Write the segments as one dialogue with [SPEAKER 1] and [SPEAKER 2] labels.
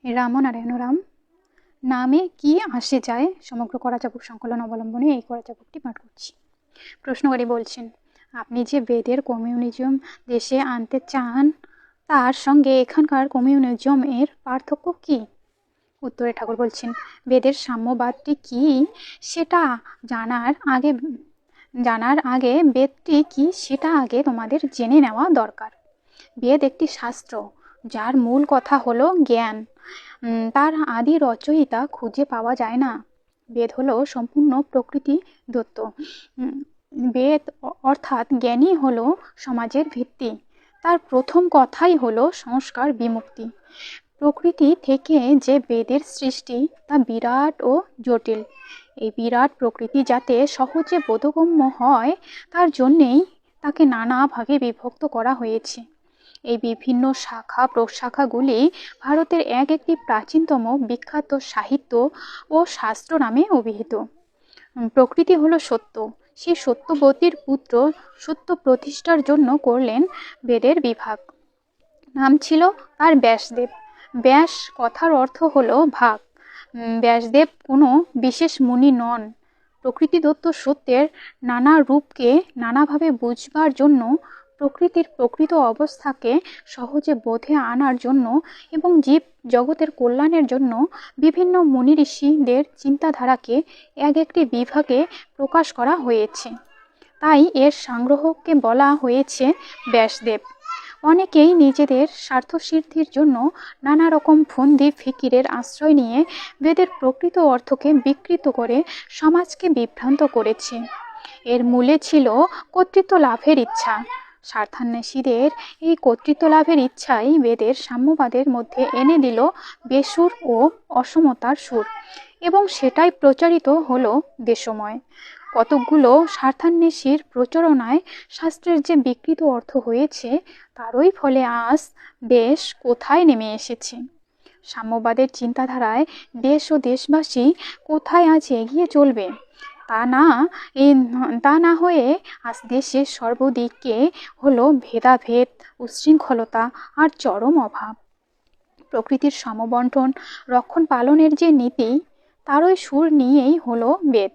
[SPEAKER 1] রামনারায়ণ রাম। নামে কি আসে যায় সমগ্র করাচাবুক সংকলন অবলম্বনে এই করাচাবুকটি পাঠ করছি। প্রশ্নকারী বলছেন, আপনি যে বেদের কমিউনিজম দেশে আনতে চান তার সঙ্গে এখানকার কমিউনিজম এর পার্থক্য কি? উত্তরে ঠাকুর বলছেন, বেদের সাম্যবাদটি কি সেটা জানার আগে বেদটি কি সেটা আগে তোমাদের জেনে নেওয়া দরকার। বেদ একটি শাস্ত্র যার মূল কথা হলো জ্ঞান। তার আদি রচয়িতা খুঁজে পাওয়া যায় না। বেদ হলো সম্পূর্ণ প্রকৃতি দত্ত। বেদ অর্থাৎ জ্ঞানী হলো সমাজের ভিত্তি। তার প্রথম কথাই হলো সংস্কার বিমুক্তি। প্রকৃতি থেকে যে বেদের সৃষ্টি তা বিরাট ও জটিল। এই বিরাট প্রকৃতি যাতে সহজে বোধগম্য হয় তার জন্যেই তাকে নানা ভাগে বিভক্ত করা হয়েছে। এই বিভিন্ন শাখা প্রশাখাগুলি ভারতের এক একটি প্রাচীনতম বিখ্যাত সাহিত্য ও শাস্ত্র নামে অভিহিত। প্রকৃতি হলো সত্য। সেই সত্যবতীর পুত্র সত্য প্রতিষ্ঠার জন্য করলেন বেদের বিভাগ। নাম ছিল তার ব্যাসদেব। ব্যাস কথার অর্থ হলো ভাগ। ব্যাসদেব কোনো বিশেষ মুনি নন। প্রকৃতিদত্ত সত্যের নানা রূপকে নানাভাবে বুঝবার জন্য, প্রকৃতির প্রকৃত অবস্থাকে সহজে বোধে আনার জন্য এবং জীব জগতের কল্যাণের জন্য বিভিন্ন মুনি ঋষিদের চিন্তাধারাকে এক একটি বিভাগে প্রকাশ করা হয়েছে। তাই এর সংগ্রহকে বলা হয়েছে ব্যাসদেব। অনেকেই নিজেদের স্বার্থসিদ্ধির জন্য নানা রকম ফন্দি ফিকিরের আশ্রয় নিয়ে বেদের প্রকৃত অর্থকে বিকৃত করে সমাজকে বিভ্রান্ত করেছে। এর মূলে ছিল কর্তৃত্ব লাভের ইচ্ছা। স্বার্থান্বেষীদের এই কর্তৃত্ব লাভের ইচ্ছাই বেদের সাম্যবাদের মধ্যে এনে দিল বেসুর ও অসমতার সুর, এবং সেটাই প্রচারিত হলো দেশময়। কতকগুলো স্বার্থান্বেষীর প্রচারণায় শাস্ত্রের যে বিকৃত অর্থ হয়েছে তারই ফলে আজ দেশ কোথায় নেমে এসেছে। সাম্যবাদের চিন্তাধারায় দেশ ও দেশবাসী কোথায় আজ এগিয়ে চলবে তা না হয়ে আজ দেশের সর্বদিকে হলো ভেদাভেদ, উচ্ছৃঙ্খলতা আর চরম অভাব। প্রকৃতির সমবন্টন রক্ষণ পালনের যে নীতি তারই সুর নিয়েই হলো বেদ।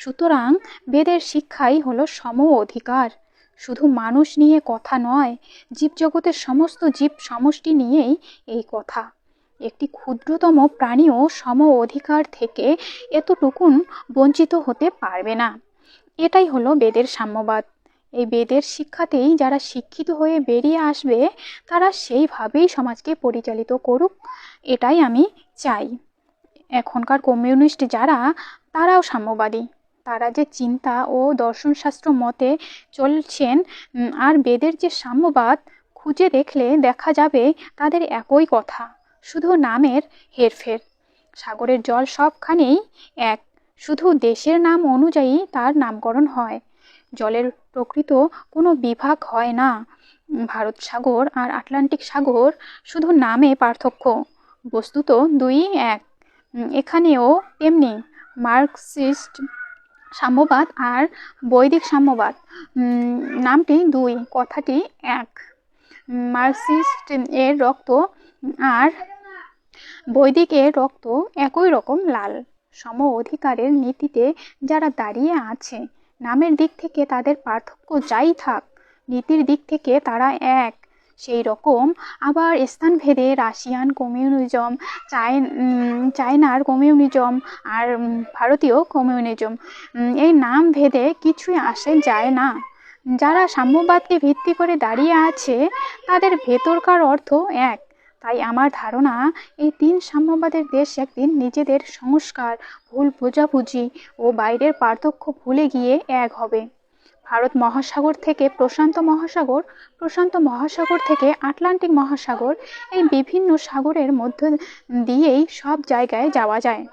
[SPEAKER 1] সুতরাং বেদের শিক্ষাই হলো সম অধিকার। শুধু মানুষ নিয়ে কথা নয়, জীবজগতের সমস্ত জীব সমষ্টি নিয়েই এই কথা। একটি ক্ষুদ্রতম প্রাণীও সম অধিকার থেকে এতটুকুন বঞ্চিত হতে পারবে না। এটাই হলো বেদের সাম্যবাদ। এই বেদের শিক্ষাতেই যারা শিক্ষিত হয়ে বেরিয়ে আসবে তারা সেইভাবেই সমাজকে পরিচালিত করুক, এটাই আমি চাই। এখনকার কমিউনিস্ট যারা, তারাও সাম্যবাদী। তারা যে চিন্তা ও দর্শনশাস্ত্র মতে চলছেন আর বেদের যে সাম্যবাদ, খুঁজে দেখলে দেখা যাবে তাদের একই কথা, শুধু নামের হেরফের। সাগরের জল সবখানেই এক, শুধু দেশের নাম অনুযায়ী তার নামকরণ হয়। জলের প্রকৃত কোনো বিভাগ হয় না। ভারত সাগর আর আটলান্টিক সাগর শুধু নামে পার্থক্য, বস্তুত দুই এক। এখানেও তেমনি মার্কসিস্ট সাম্যবাদ আর বৈদিক সাম্যবাদ নামটি দুই, কথাটি এক। মার্কসিস্ট এর রক্ত আর বৈদিক এর রক্ত একই রকম লাল। সম অধিকারের নীতিতে যারা দাঁড়িয়ে আছে, নামের দিক থেকে তাদের পার্থক্য যাই থাক, নীতির দিক থেকে তারা এক। সেই রকম আবার স্থানভেদে রাশিয়ান কমিউনিজম, চায়নার কমিউনিজম আর ভারতীয় কমিউনিজম, এই নাম ভেদে কিছুই আসে যায় না। যারা সাম্যবাদকে ভিত্তি করে দাঁড়িয়ে আছে তাদের ভেতরকার অর্থ এক। তাই আমার ধারণা এই তিন সাম্যবাদের দেশ একদিন নিজেদের সংস্কার, ভুল বোঝাবুঝি ও বাইরের পার্থক্য ভুলে গিয়ে এক হবে। ভারত মহাসাগর থেকে প্রশান্ত মহাসাগর, প্রশান্ত মহাসাগর থেকে আটলান্টিক মহাসাগর, এই বিভিন্ন সাগরের মধ্য দিয়েই সব জায়গায় যাওয়া যায়।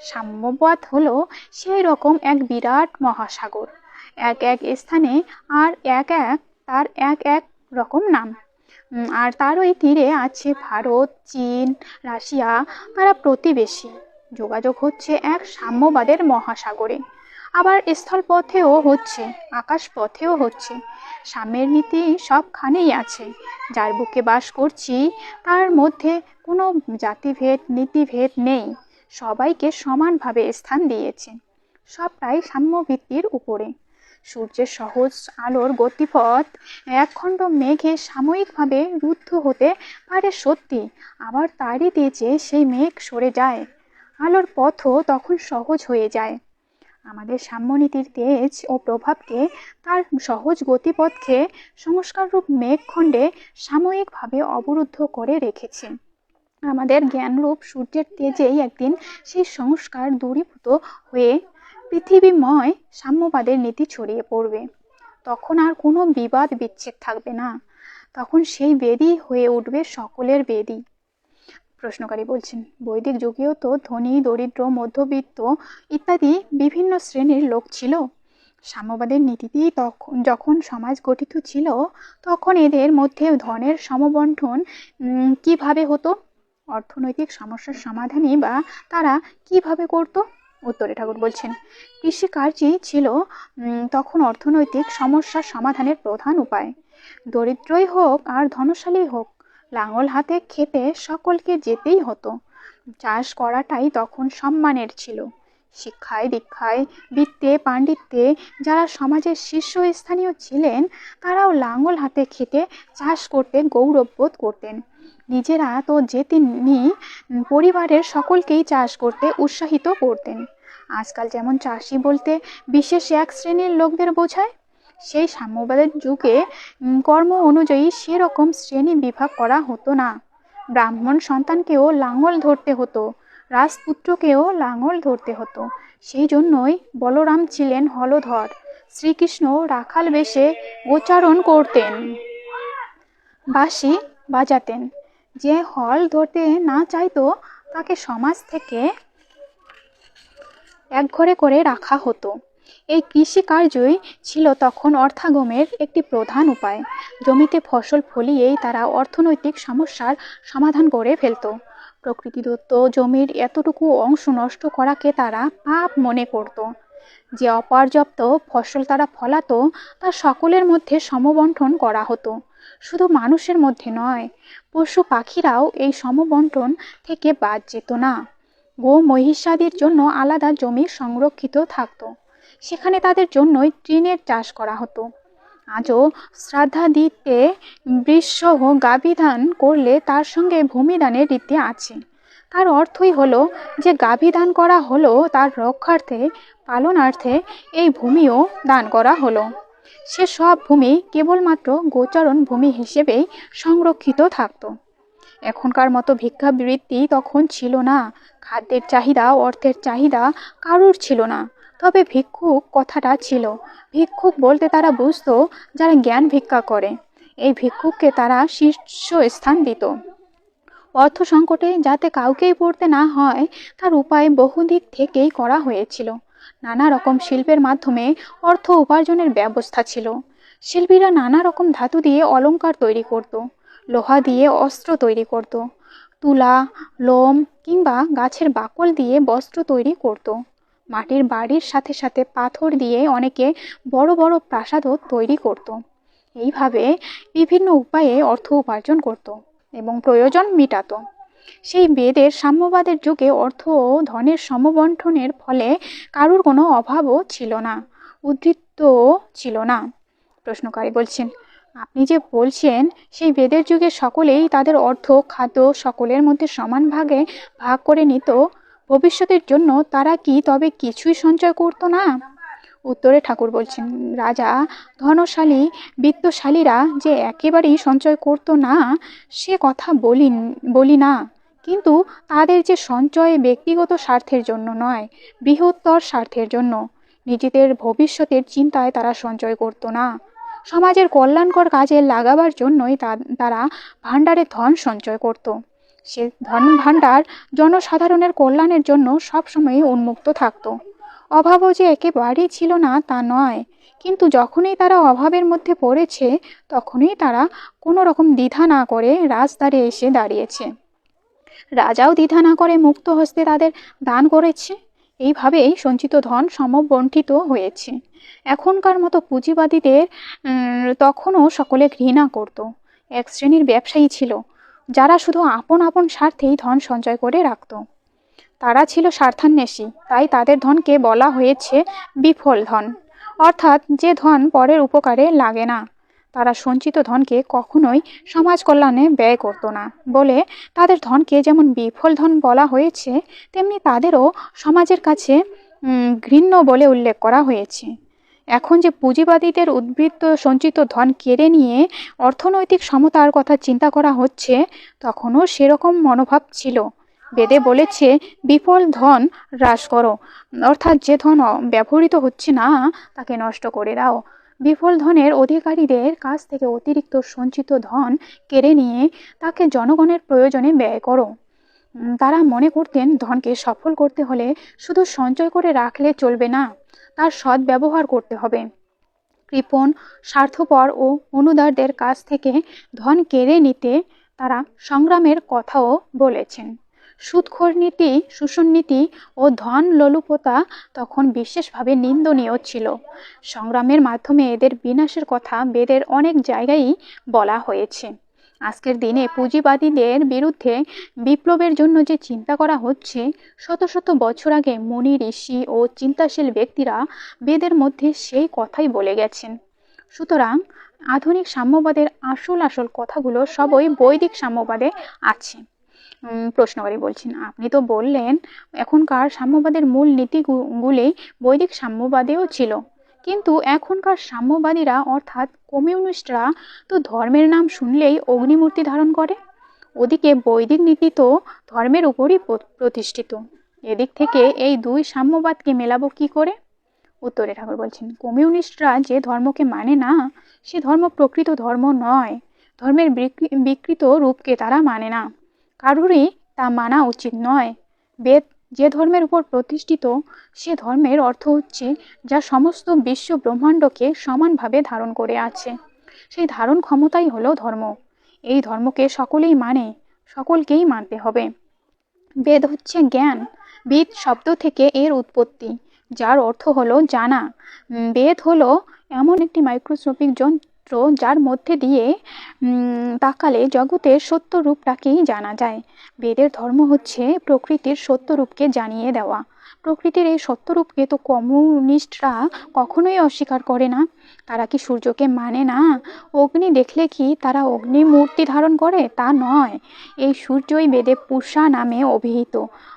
[SPEAKER 1] সাম্যবাদ হলো সেই রকম এক বিরাট মহাসাগর, এক এক স্থানে আর তার এক এক রকম নাম। আর তারই তীরে আছে ভারত, চীন, রাশিয়া, তারা প্রতিবেশী। যোগাযোগ হচ্ছে এক সাম্যবাদের মহাসাগরে। আবার স্থলপথেও হচ্ছে, আকাশ পথেও হচ্ছে। সাম্যের নীতি সবখানেই আছে। যার বুকে বাস করছি তার মধ্যে কোনো জাতিভেদ নীতিভেদ নেই। সবাইকে সমানভাবে স্থান দিয়েছে। সবটাই সাম্যভিত্তির উপরে। সূর্যের সহজ আলোর গতিপথ একখণ্ড মেঘে সাময়িকভাবে রুদ্ধ হতে পারে সত্যি, আবার তারই তেজে সেই মেঘ সরে যায়। আলোর পথও তখন সহজ হয়ে যায়। আমাদের সাম্যনীতির তেজ ও প্রভাবকে, তার সহজ গতিপথকে সংস্কাররূপ মেঘখণ্ডে সাময়িকভাবে অবরুদ্ধ করে রেখেছে। আমাদের জ্ঞানরূপ সূর্যের তেজেই একদিন সেই সংস্কার দূরীভূত হয়ে পৃথিবীময় সাম্যবাদের নীতি ছড়িয়ে পড়বে। তখন আর কোনো বিবাদ বিচ্ছেদ থাকবে না। তখন সেই বেদই হয়ে উঠবে সকলের বেদই। প্রশ্নকারী বলছেন, বৈদিক যুগেও তো ধনী, দরিদ্র, মধ্যবিত্ত ইত্যাদি বিভিন্ন শ্রেণীর লোক ছিল। সাম্যবাদের নীতিতেই যখন সমাজ গঠিত ছিল, তখন এদের মধ্যে ধনের সমবন্টন কিভাবে হতো? অর্থনৈতিক সমস্যার সমাধানই বা তারা কিভাবে করত? উত্তরে ঠাকুর বলছেন, কৃষিকার্যই ছিল তখন অর্থনৈতিক সমস্যার সমাধানের প্রধান উপায়। দরিদ্রই হোক আর ধনশালী হোক, লাঙল হাতে খেতে সকলকে যেতেই হতো। চাষ করাটাই তখন সম্মানের ছিল। শিক্ষায়, দীক্ষায়, বিত্তে, পাণ্ডিত্যে যারা সমাজের শীর্ষস্থানীয় ছিলেন, তারাও লাঙল হাতে খেতে চাষ করতে গৌরববোধ করতেন। নিজেরা তো যেতেনই, পরিবারের সকলকেই চাষ করতে উৎসাহিত করতেন। আজকাল যেমন চাষি বলতে বিশেষ এক শ্রেণীর লোকদের বোঝায়, সেই সাম্যবাদের যুগে কর্ম অনুযায়ী সেরকম শ্রেণী বিভাগ করা হতো না। ব্রাহ্মণ সন্তানকেও লাঙল ধরতে হতো, রাজপুত্রকেও লাঙল ধরতে হতো। সেই জন্যই বলরাম ছিলেন হলধর, শ্রীকৃষ্ণ রাখাল বেশে গোচারণ করতেন, বাঁশি বাজাতেন। যে হল ধরতে না চাইতো তাকে সমাজ থেকে একঘরে করে রাখা হতো। এই কৃষিকার্যই ছিল তখন অর্থাগমের একটি প্রধান উপায়। জমিতে ফসল ফলিয়েই তারা অর্থনৈতিক সমস্যার সমাধান করে ফেলত। প্রকৃতিদত্ত জমির এতটুকু অংশ নষ্ট করাকে তারা পাপ মনে করত। যে অপর্যাপ্ত ফসল তারা ফলাতো তা সকলের মধ্যে সমবন্টন করা হতো। শুধু মানুষের মধ্যে নয়, পশু পাখিরাও এই সমবন্টন থেকে বাদ যেত না। গো মহিষাদির জন্য আলাদা জমি সংরক্ষিত থাকত, সেখানে তাদের জন্যই তৃণের চাষ করা হতো। আজও শ্রাদ্ধা দিতে বৃষসহ গাভীদান করলে তার সঙ্গে ভূমিদানের রীতি আছে। তার অর্থই হলো যে গাভী দান করা হলো তার রক্ষার্থে, পালনার্থে এই ভূমিও দান করা হলো। সে সব ভূমি কেবলমাত্র গোচারণ ভূমি হিসেবেই সংরক্ষিত থাকত। এখনকার মতো ভিক্ষাবৃত্তি তখন ছিল না। খাদ্যের চাহিদা, অর্থের চাহিদা কারুর ছিল না। তবে ভিক্ষুক কথাটা ছিল। ভিক্ষুক বলতে তারা বুঝতো যারা জ্ঞান ভিক্ষা করে। এই ভিক্ষুককে তারা শীর্ষ স্থান দিত। অর্থ সংকটে যাতে কাউকেই পড়তে না হয় তার উপায় বহুদিক থেকেই করা হয়েছিল। নানা রকম শিল্পের মাধ্যমে অর্থ উপার্জনের ব্যবস্থা ছিল। শিল্পীরা নানা রকম ধাতু দিয়ে অলংকার তৈরি করত, লোহা দিয়ে অস্ত্র তৈরি করত, তুলা, লোম কিংবা গাছের বাকল দিয়ে বস্ত্র তৈরি করত। মাটির বাড়ির সাথে সাথে পাথর দিয়ে অনেকে বড় বড় প্রাসাদও তৈরি করত। এইভাবে বিভিন্ন উপায়ে অর্থ উপার্জন করত এবং প্রয়োজন মিটাত। সেই বেদের সাম্যবাদের যুগে অর্থ ও ধনের সমবন্টনের ফলে কারুর কোনো অভাবও ছিল না, উদ্বৃত্তও ছিল না। প্রশ্নকারী বলছেন, আপনি যে বলছেন সেই বেদের যুগে সকলেই তাদের অর্থ, খাদ্য সকলের মধ্যে সমান ভাগে ভাগ করে নিত, ভবিষ্যতের জন্য তারা কি তবে কিছুই সঞ্চয় করতো না? উত্তরে ঠাকুর বলছেন, রাজা, ধনশালী, বিত্তশালীরা যে একেবারেই সঞ্চয় করতো না সে কথা বলি না, কিন্তু তাদের যে সঞ্চয় ব্যক্তিগত স্বার্থের জন্য নয়, বৃহত্তর স্বার্থের জন্য, নিজেদের ভবিষ্যতের চিন্তায় তারা সঞ্চয় করতো না। সমাজের কল্যাণকর কাজে লাগাবার জন্যই তারা ভাণ্ডারে ধন সঞ্চয় করত। সে ধন ভাণ্ডার জনসাধারণের কল্যাণের জন্য সবসময় উন্মুক্ত থাকত। অভাবও যে একেবারেই ছিল না তা নয়, কিন্তু যখনই তারা অভাবের মধ্যে পড়েছে তখনই তারা কোনো রকম দ্বিধা না করে রাজদ্বারে এসে দাঁড়িয়েছে। রাজাও দ্বিধা না করে মুক্ত হস্তে তাদের দান করেছে। এইভাবেই সঞ্চিত ধন সমবন্টিত হয়েছে। এখনকার মতো পুঁজিবাদীদের তখনও সকলে ঘৃণা করত। এক শ্রেণীর ব্যবসায়ী ছিল যারা শুধু আপন আপন স্বার্থেই ধন সঞ্চয় করে রাখত। তারা ছিল স্বার্থান্বেষী, তাই তাদের ধনকে বলা হয়েছে বিফল ধন, অর্থাৎ যে ধন পরের উপকারে লাগে না। তারা সঞ্চিত ধনকে কখনোই সমাজ কল্যাণে ব্যয় করত না বলে তাদের ধনকে যেমন বিফল ধন বলা হয়েছে, তেমনি তাদেরও সমাজের কাছে ঘৃণ্য বলে উল্লেখ করা হয়েছে। এখন যে পুঁজিবাদীদের উদ্বৃত্ত সঞ্চিত ধন কেড়ে নিয়ে অর্থনৈতিক সমতার কথা চিন্তা করা হচ্ছে, তখনও সেরকম মনোভাব ছিল। বেদে বলেছে বিফল ধন হ্রাস করো, অর্থাৎ যে ধন ব্যবহৃত হচ্ছে না তাকে নষ্ট করে দাও। বিফল ধনের অধিকারীদের কাছ থেকে অতিরিক্ত সঞ্চিত ধন কেড়ে নিয়ে তাকে জনগণের প্রয়োজনে ব্যয় করো। তারা মনে করতেন ধনকে সফল করতে হলে শুধু সঞ্চয় করে রাখলে চলবে না, তার সৎ ব্যবহার করতে হবে। কৃপণ, স্বার্থপর ও অনুদারদের কাছ থেকে ধন কেড়ে নিতে তারা সংগ্রামের কথাও বলেছেন। সুদখোর নীতি, শোষণ নীতি ও ধন লোলুপতা তখন বিশেষভাবে নিন্দনীয় ছিল। সংগ্রামের মাধ্যমে এদের বিনাশের কথা বেদের অনেক জায়গায়ই বলা হয়েছে। আজকের দিনে পুঁজিবাদীদের বিরুদ্ধে বিপ্লবের জন্য যে চিন্তা করা হচ্ছে, শত শত বছর আগে মুনি, ঋষি ও চিন্তাশীল ব্যক্তিরা বেদের মধ্যে সেই কথাই বলে গেছেন। সুতরাং আধুনিক সাম্যবাদের আসল কথাগুলো সবই বৈদিক সাম্যবাদে আছে। প্রশ্নকারী বলছেন, আপনি তো বললেন এখনকার সাম্যবাদের মূল নীতিগুলি বৈদিক সাম্যবাদেও ছিল, কিন্তু এখনকার সাম্যবাদীরা অর্থাৎ কমিউনিস্টরা তো ধর্মের নাম শুনলেই অগ্নিমূর্তি ধারণ করে। ওদিকে বৈদিক নীতি তো ধর্মের উপরই প্রতিষ্ঠিত। এদিক থেকে এই দুই সাম্যবাদকে মেলাবো কি করে? উত্তরে ঠাকুর বলছেন, কমিউনিস্টরা যে ধর্মকে মানে না সে ধর্ম প্রকৃত ধর্ম নয়। ধর্মের বিকৃত রূপকে তারা মানে না, কারোরই তা মানা উচিত নয়। বেদ যে ধর্মের উপর প্রতিষ্ঠিত সে ধর্মের অর্থ হচ্ছে যা সমস্ত বিশ্ব ব্রহ্মাণ্ডকে সমানভাবে ধারণ করে আছে, সেই ধারণ ক্ষমতাই হলো ধর্ম। এই ধর্মকে সকলেই মানে, সকলকেই মানতে হবে। বেদ হচ্ছে জ্ঞান। বেদ শব্দ থেকে এর উৎপত্তি, যার অর্থ হলো জানা। বেদ হলো এমন একটি মাইক্রোস্কোপিক যন্ত্র যার মধ্যে দিয়ে তাকালে জগতের সত্য রূপটাকেই জানা যায়। বেদের ধর্ম হচ্ছে প্রকৃতির সত্য রূপকে জানিয়ে দেওয়া। প্রকৃতির এই সত্যরূপকে তো কমিউনিস্টরা কখনোই অস্বীকার করে না। তারা কি সূর্যকে মানে না? অগ্নি দেখলে কি তারা অগ্নি মূর্তি ধারণ করে? তা নয়। এই সূর্যই বেদে পূষা নামে অভিহিত।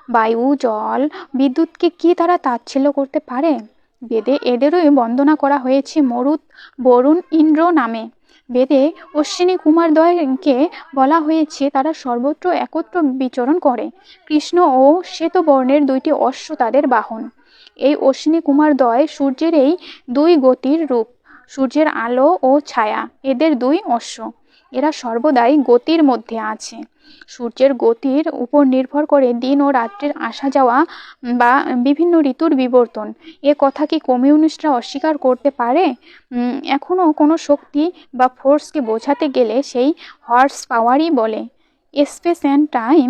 [SPEAKER 1] বায়ু, জল, বিদ্যুৎকে কি তারা তাচ্ছিল্য করতে পারে? বেদে এদেরই বন্দনা করা হয়েছে মরুত, বরুণ, ইন্দ্র নামে। বেদে অশ্বিনী কুমারদ্বয়কে বলা হয়েছে তারা সর্বত্র একত্র বিচরণ করে। কৃষ্ণ ও শ্বেতবর্ণের দুইটি অশ্ব তাদের বাহন। এই অশ্বিনী কুমারদ্বয় সূর্যের এই দুই গতির রূপ। সূর্যের আলো ও ছায়া এদের দুই অশ্ব। এরা সর্বদাই গতির মধ্যে আছে। সূর্যের গতির উপর নির্ভর করে দিন ও রাত্রির আসা যাওয়া বা বিভিন্ন ঋতুর বিবর্তন। এ কথা কি কমিউনিস্টরা অস্বীকার করতে পারে? এখনো কোনো শক্তি বা ফোর্সকে বোঝাতে গেলে সেই হর্স পাওয়ারই বলে। স্পেস অ্যান্ড টাইম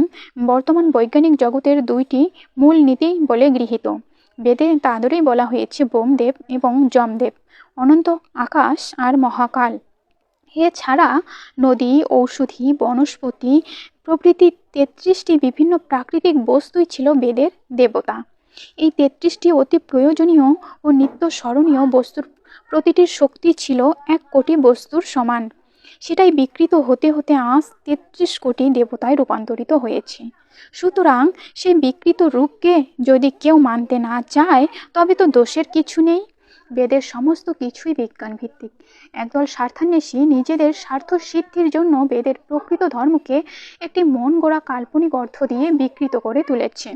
[SPEAKER 1] বর্তমান বৈজ্ঞানিক জগতের দুইটি মূল নীতি বলে গৃহীত। বেদে তাদেরই বলা হয়েছে বোমদেব এবং যমদেব, অনন্ত আকাশ আর মহাকাল। এছাড়া নদী, ঔষধি, বনস্পতি প্রভৃতি ৩৩টি বিভিন্ন প্রাকৃতিক বস্তুই ছিল বেদের দেবতা। এই ৩৩টি অতি প্রয়োজনীয় ও নিত্য স্মরণীয় বস্তুর প্রতিটির শক্তি ছিল ১ কোটি বস্তুর সমান। সেটাই বিকৃত হতে হতে আজ ৩৩ কোটি দেবতায় রূপান্তরিত হয়েছে। সুতরাং সেই বিকৃত রূপকে যদি কেউ মানতে না চায় তবে তো দোষের কিছু নেই। বেদের সমস্ত কিছুই বিজ্ঞান ভিত্তিক। একদল স্বার্থান্বেষী নিজেদের স্বার্থ সিদ্ধির জন্য বেদের প্রকৃত ধর্মকে একটি মন গড়া কাল্পনিক অর্থ দিয়ে বিকৃত করে তুলেছে।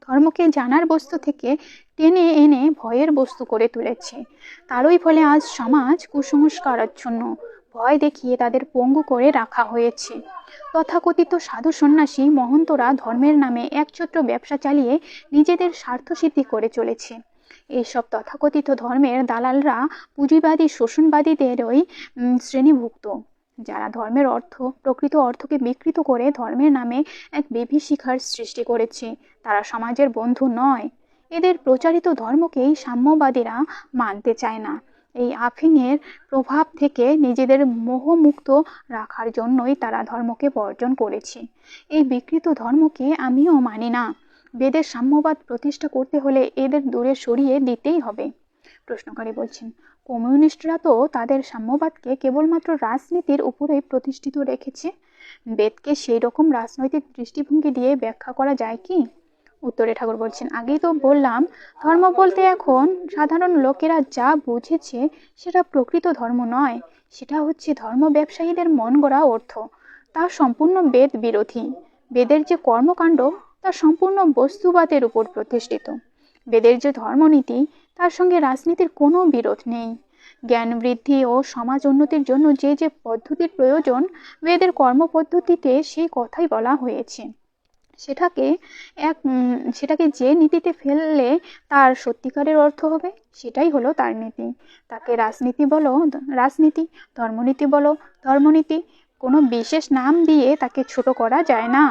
[SPEAKER 1] ধর্মকে জানার বস্তু থেকে টেনে এনে ভয়ের বস্তু করে তুলেছে। তারই ফলে আজ সমাজ কুসংস্কারাচ্ছন্ন। ভয় দেখিয়ে তাদের পঙ্গু করে রাখা হয়েছে। তথাকথিত সাধু সন্ন্যাসী মহন্তরা ধর্মের নামে একছত্র ব্যবসা চালিয়ে নিজেদের স্বার্থসিদ্ধি করে চলেছে। এইসব তথাকথিত ধর্মের দালালরা পুঁজিবাদী শোষণবাদীদেরই শ্রেণীভুক্ত, যারা ধর্মের প্রকৃত অর্থকে বিকৃত করে ধর্মের নামে এক বিভীষিকার সৃষ্টি করেছে। তারা সমাজের বন্ধু নয়। এদের প্রচারিত ধর্মকেই সাম্যবাদীরা মানতে চায় না। এই আফিংয়ের প্রভাব থেকে নিজেদের মোহমুক্ত রাখার জন্যই তারা ধর্মকে বর্জন করেছে। এই বিকৃত ধর্মকে আমিও মানি না। বেদের সাম্যবাদ প্রতিষ্ঠা করতে হলে এদের দূরে সরিয়ে দিতেই হবে। প্রশ্নকারী বলছেন, কমিউনিস্টরা তো তাদের সাম্যবাদকে কেবলমাত্র রাজনীতির উপরেই প্রতিষ্ঠিত রেখেছে। বেদকে সেই রকম রাজনৈতিক দৃষ্টিভঙ্গি দিয়ে ব্যাখ্যা করা যায় কি? উত্তরে ঠাকুর বলছেন, আগেই তো বললাম, ধর্ম বলতে এখন সাধারণ লোকেরা যা বুঝেছে সেটা প্রকৃত ধর্ম নয়, সেটা হচ্ছে ধর্ম ব্যবসায়ীদের মন গড়া অর্থ। তা সম্পূর্ণ বেদ বিরোধী। বেদের যে কর্মকাণ্ড তা সম্পূর্ণ বস্তুবাদের উপর প্রতিষ্ঠিত। বেদের যে ধর্মনীতি তার সঙ্গে রাজনীতির কোনো বিরোধ নেই। জ্ঞান বৃদ্ধি ও সমাজ উন্নতির জন্য যে যে পদ্ধতির প্রয়োজন, বেদের কর্মপদ্ধতিতে সেই কথাই বলা হয়েছে। সেটাকে যে নীতিতে ফেললে তার সত্যিকারের অর্থ হবে, সেটাই হলো তার নীতি। তাকে রাজনীতি বলো রাজনীতি, ধর্মনীতি বলো ধর্মনীতি, কোনো বিশেষ নাম দিয়ে তাকে ছোট করা যায় না।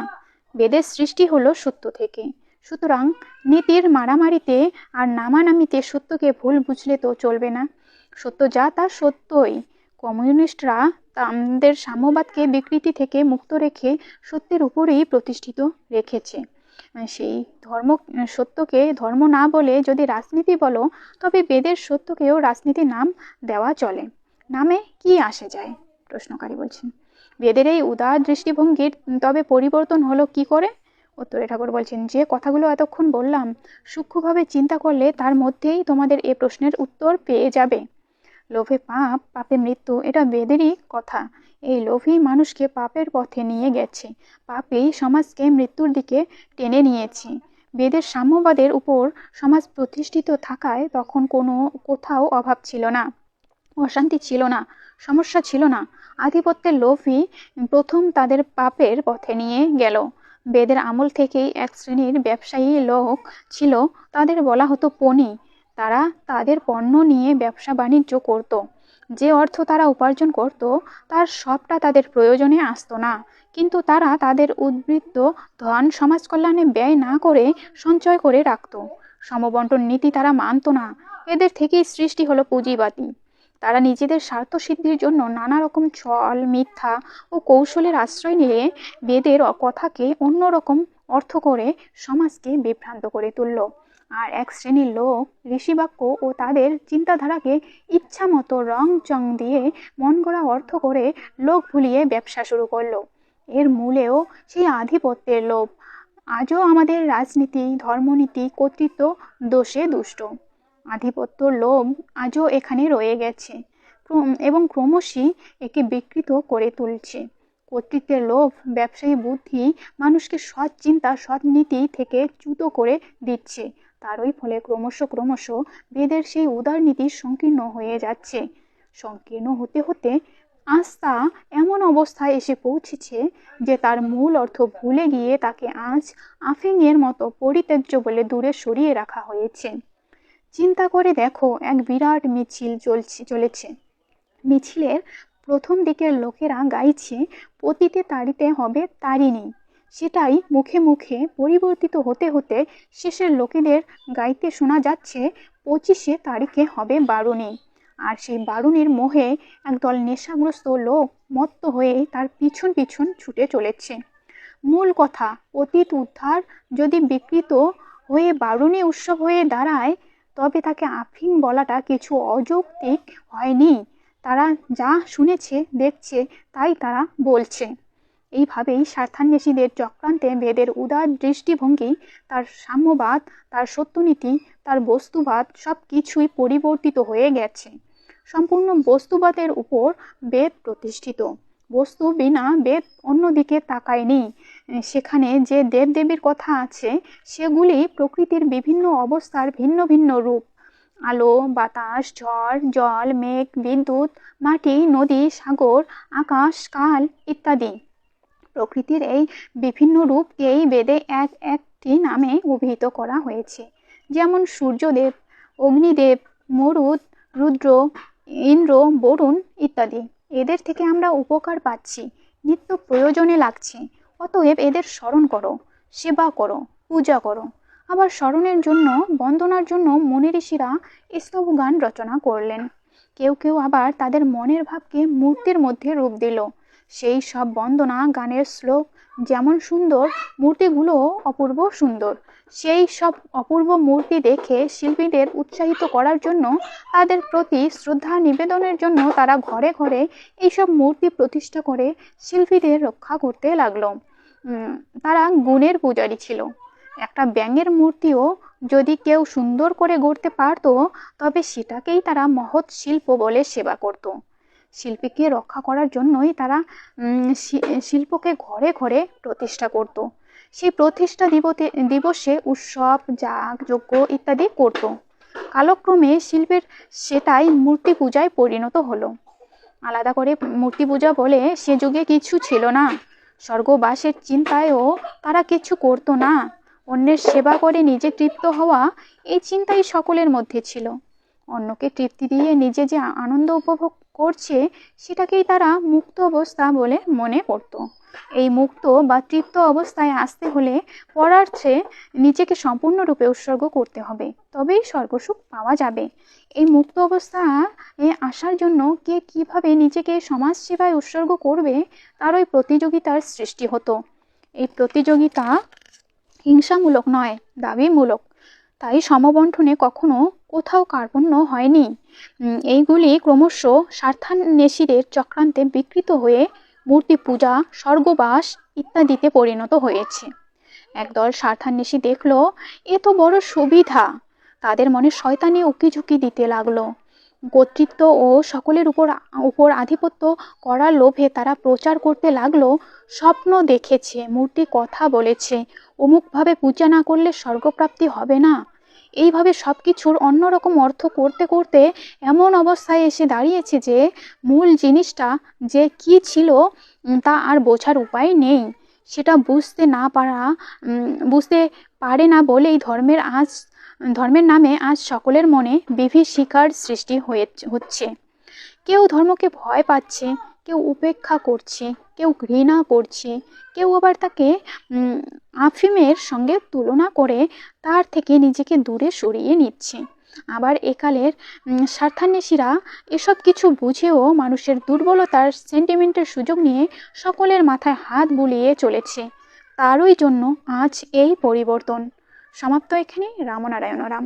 [SPEAKER 1] বেদের সৃষ্টি হলো সত্য থেকে। সুতরাং নীতির মারামারিতে আর নামানামিতে সত্যকে ভুল বুঝলে তো চলবে না। সত্য যা তা সত্যই। কমিউনিস্টরা তাদের সাম্যবাদকে বিকৃতি থেকে মুক্ত রেখে সত্যের উপরেই প্রতিষ্ঠিত রেখেছে। সেই সত্যকে ধর্ম না বলে যদি রাজনীতি বলো, তবে বেদের সত্যকেও রাজনীতি নাম দেওয়া চলে। নামে কি আসে যায়? প্রশ্নকারী বলছেন, বেদের এই উদার দৃষ্টিভঙ্গির তবে পরিবর্তন হলো কি করে? উত্তরে ঠাকুর বলছেন, যে কথাগুলো এতক্ষণ বললাম সূক্ষ্মভাবে চিন্তা করলে তার মধ্যেই তোমাদের এ প্রশ্নের উত্তর পেয়ে যাবে। লোভে পাপ, পাপে মৃত্যু, এটা বেদেরই কথা। এই লোভই মানুষকে পাপের পথে নিয়ে গেছে, পাপই সমাজকে মৃত্যুর দিকে টেনে নিয়েছে। বেদের সাম্যবাদের উপর সমাজ প্রতিষ্ঠিত থাকায় তখন কোথাও অভাব ছিল না, অশান্তি ছিল না, সমস্যা ছিল না। আধিপত্যের লোভই প্রথম তাদের পাপের পথে নিয়ে গেল। বেদের আমল থেকেই এক শ্রেণীর ব্যবসায়ী লোক ছিল, তাদের বলা হতো পণি। তারা তাদের পণ্য নিয়ে ব্যবসা বাণিজ্য করত। যে অর্থ তারা উপার্জন করত তার সবটা তাদের প্রয়োজনে আসতো না, কিন্তু তারা তাদের উদ্বৃত্ত ধন সমাজ কল্যাণে ব্যয় না করে সঞ্চয় করে রাখত। সমবন্টন নীতি তারা মানত না। এদের থেকেই সৃষ্টি হলো পুঁজিবাদী। তারা নিজেদের স্বার্থ সিদ্ধির জন্য নানা রকম ছল, মিথ্যা ও কৌশলের আশ্রয় নিয়ে বেদের কথাকে অন্যরকম অর্থ করে সমাজকে বিভ্রান্ত করে তুলল। আর এক শ্রেণীর লোক ঋষিবাক্য ও তাদের চিন্তাধারাকে ইচ্ছা মতো রং চং দিয়ে মন গড়া অর্থ করে লোক ভুলিয়ে ব্যবসা শুরু করলো। এর মূলেও সেই আধিপত্যের লোভ। আজও আমাদের রাজনীতি, ধর্মনীতি, কর্তৃত্ব দোষে দুষ্ট। আধিপত্য লোভ আজও এখানে রয়ে গেছে এবং ক্রমশই একে বিকৃত করে তুলছে। কর্তৃত্বের লোভ, ব্যবসায়ী বুদ্ধি মানুষকে সৎ চিন্তা, সৎ নীতি থেকে চ্যুত করে দিচ্ছে। তারই ফলে ক্রমশ বেদের সেই উদার নীতি সংকীর্ণ হয়ে যাচ্ছে। সংকীর্ণ হতে হতে আজ তা এমন অবস্থায় এসে পৌঁছেছে যে তার মূল অর্থ ভুলে গিয়ে তাকে আজ আফিংয়ের মতো পরিত্যাজ্য বলে দূরে সরিয়ে রাখা হয়েছে। চিন্তা করে দেখো, এক বিরাট মিছিল চলেছে। মিছিলের প্রথম দিকের লোকেরা গাইছে, পতিতে তাড়িতে হবে তারিণী। সেটাই মুখে মুখে পরিবর্তিত হতে হতে শেষের লোকেদের গাইতে শোনা যাচ্ছে, 25 তারিখে হবে বারুণী। আর সেই বারুণীর মোহে একদল নেশাগ্রস্ত লোক মত্ত হয়ে তার পিছন পিছন ছুটে চলেছে। মূল কথা, অতীত উদ্ধার যদি বিকৃত হয়ে বারুণী উৎসব হয়ে দাঁড়ায়, তবে তাকে আফিং বলাটা কিছু অযৌক্তিক হয়নি। তারা যা শুনেছে, দেখছে, তাই তারা বলছে। এইভাবেই স্বার্থান্বেষীদের চক্রান্তে বেদের উদার দৃষ্টিভঙ্গি, তার সাম্যবাদ, তার সত্যনীতি, তার বস্তুবাদ সব কিছুই পরিবর্তিত হয়ে গেছে। সম্পূর্ণ বস্তুবাদের উপর বেদ প্রতিষ্ঠিত। বস্তু বিনা বেদ অন্যদিকে তাকায়নি। সেখানে যে দেবদেবীর কথা আছে সেগুলি প্রকৃতির বিভিন্ন অবস্থার ভিন্ন ভিন্ন রূপ। আলো, বাতাস, ঝড়, জল, মেঘ, বিদ্যুৎ, মাটি, নদী, সাগর, আকাশ, কাল ইত্যাদি। প্রকৃতির এই বিভিন্ন রূপকেই বেদে এক একটি নামে অভিহিত করা হয়েছে। যেমন সূর্যদেব, অগ্নিদেব, মরুদ, রুদ্র, ইন্দ্র, বরুণ ইত্যাদি। এদের থেকে আমরা উপকার পাচ্ছি, নিত্য প্রয়োজনে লাগছে। অতএব এদের স্মরণ করো, সেবা করো, পূজা করো। আবার স্মরণের জন্য, বন্দনার জন্য মুনি ঋষিরা স্তব গান রচনা করলেন। কেউ কেউ আবার তাদের মনের ভাবকে মূর্তির মধ্যে রূপ দিল। সেই সব বন্দনা গানের শ্লোক যেমন সুন্দর, মূর্তিগুলোও অপূর্ব সুন্দর। সেই সব অপূর্ব মূর্তি দেখে শিল্পীদের উৎসাহিত করার জন্য, তাদের প্রতি শ্রদ্ধা নিবেদনের জন্য তারা ঘরে ঘরে এইসব মূর্তি প্রতিষ্ঠা করে শিল্পীদের রক্ষা করতে লাগলো। তারা গুণের পূজারী ছিল। একটা ব্যাঙের মূর্তিও যদি কেউ সুন্দর করে গড়তে পারতো, তবে সেটাকেই তারা মহৎ শিল্প বলে সেবা করত। শিল্পীকে রক্ষা করার জন্যই তারা শিল্পকে ঘরে ঘরে প্রতিষ্ঠা করত। সেই প্রতিষ্ঠা দিবসে উৎসব, যাগ, যজ্ঞ ইত্যাদি করত। কালক্রমে শিল্পের সেটাই মূর্তি পূজায় পরিণত হলো। আলাদা করে মূর্তি পূজা বলে সে যুগে কিছু ছিল না। স্বর্গবাসের চিন্তায়ও তারা কিছু করতো না। অন্যের সেবা করে নিজে তৃপ্ত হওয়া, এই চিন্তাই সকলের মধ্যে ছিল। অন্যকে তৃপ্তি দিয়ে নিজে যে আনন্দ উপভোগ করছে, সেটাকেই তারা মুক্ত অবস্থা বলে মনে করত। এই মুক্ত বা তৃপ্ত অবস্থায় আসতে হলে পরার্থে নিজেকে সম্পূর্ণরূপে উৎসর্গ করতে হবে, তবেই স্বর্গসুখ পাওয়া যাবে। এই মুক্ত অবস্থায় আসার জন্য কে কিভাবে নিজেকে সমাজ সেবায় উৎসর্গ করবে, তার ওই প্রতিযোগিতার সৃষ্টি হতো। এই প্রতিযোগিতা হিংসামূলক নয়, দাবিমূলক। তাই সমবন্টনে কখনো কোথাও কার্পণ্য হয়নি। এইগুলি ক্রমশ স্বার্থান্বেষীদের চক্রান্তে বিকৃত হয়ে মূর্তি পূজা, স্বর্গবাস ইত্যাদিতে পরিণত হয়েছে। একদল স্বার্থান্বেষী দেখলো এ তো বড় সুবিধা। তাদের মনে শয়তানি উকিঝুঁকি দিতে লাগলো। কর্তৃত্ব ও সকলের উপর আধিপত্য করার লোভে তারা প্রচার করতে লাগলো, স্বপ্ন দেখেছে, মূর্তি কথা বলেছে, অমুকভাবে পূজা না করলে স্বর্গপ্রাপ্তি হবে না। এইভাবে সবকিছুর অন্যরকম অর্থ করতে করতে এমন অবস্থায় এসে দাঁড়িয়েছে যে মূল জিনিসটা যে কি ছিল তা আর বোঝার উপায় নেই। সেটা বুঝতে পারে না বলেই ধর্মের নামে আজ সকলের মনে বিভীষিকার সৃষ্টি হচ্ছে। কেউ ধর্মকে ভয় পাচ্ছে, কেউ উপেক্ষা করছে, কেউ ঘৃণা করছে, কেউ আবার তাকে আফিমের সঙ্গে তুলনা করে তার থেকে নিজেকে দূরে সরিয়ে নিচ্ছে। আবার একালের স্বার্থান্বেষীরা এসব কিছু বুঝেও মানুষের দুর্বলতার সেন্টিমেন্টের সুযোগ নিয়ে সকলের মাথায় হাত বুলিয়ে চলেছে। তারই জন্য আজ এই পরিবর্তন। সমাপ্ত এখানে। রামনারায়ণ রাম।